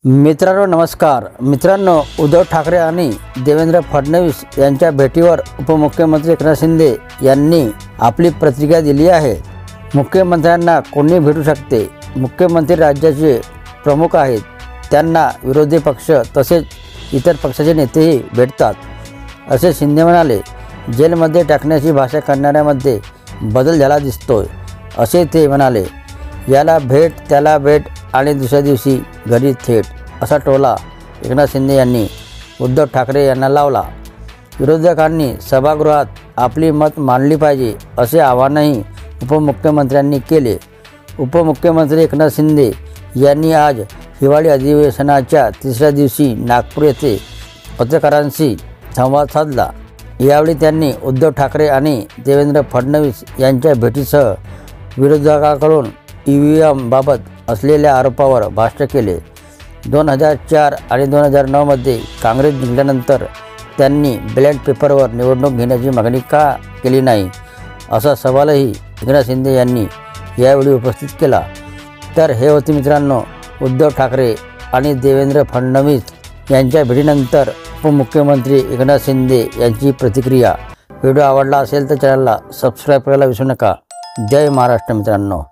मित्रांनो नमस्कार। मित्रांनो, उद्धव ठाकरे आणि देवेंद्र फडणवीस यांच्या भेटीवर उपमुख्यमंत्री एकनाथ शिंदे यांनी आपली प्रतिक्रिया दिली आहे। मुख्यमंत्र्यांना कोणी भेटू शकते। मुख्यमंत्री राज्याचे प्रमुख आहेत, त्यांना विरोधी पक्ष तसेच इतर पक्षाचे नेतेही भेटतात, असे शिंदे म्हणाले। जेलमध्ये टाकण्याची भाषा करणाऱ्यामध्ये बदल झाला दिसतोय, असे ते म्हणाले। याला भेट, त्याला भेट आणि दुसऱ्या दिवशी घरी थेट, असा टोला एकनाथ शिंदे यांनी उद्धव ठाकरे यांना लावला। विरोधकांनी सभागृहात आपली मत मांडली पाहिजे, असे आवाहनही उपमुख्यमंत्र्यांनी केले। उपमुख्यमंत्री एकनाथ शिंदे यांनी आज हिवाळी अधिवेशनाच्या तिसऱ्या दिवशी नागपूर येथे पत्रकारांशी संवाद साधला। यावेळी त्यांनी उद्धव ठाकरे आणि देवेंद्र फडणवीस यांच्या भेटीसह विरोधकांकडून EVM बाबत असलेल्या आरोपावर भाष्य केले। 2004 आणि 2009 मध्ये काँग्रेस जिंकल्यानंतर त्यांनी बॅलेट पेपरवर निवडणूक घेण्याची मागणी का केली नाही, असा सवालही एकनाथ शिंदे यांनी यावेळी उपस्थित केला। तर हे होते मित्रांनो उद्धव ठाकरे आणि देवेंद्र फडणवीस यांच्या भेटीनंतर उपमुख्यमंत्री एकनाथ शिंदे यांची प्रतिक्रिया। व्हिडिओ आवडला असेल तर चॅनलला सबस्क्राईब करायला विसरू नका। जय महाराष्ट्र मित्रांनो।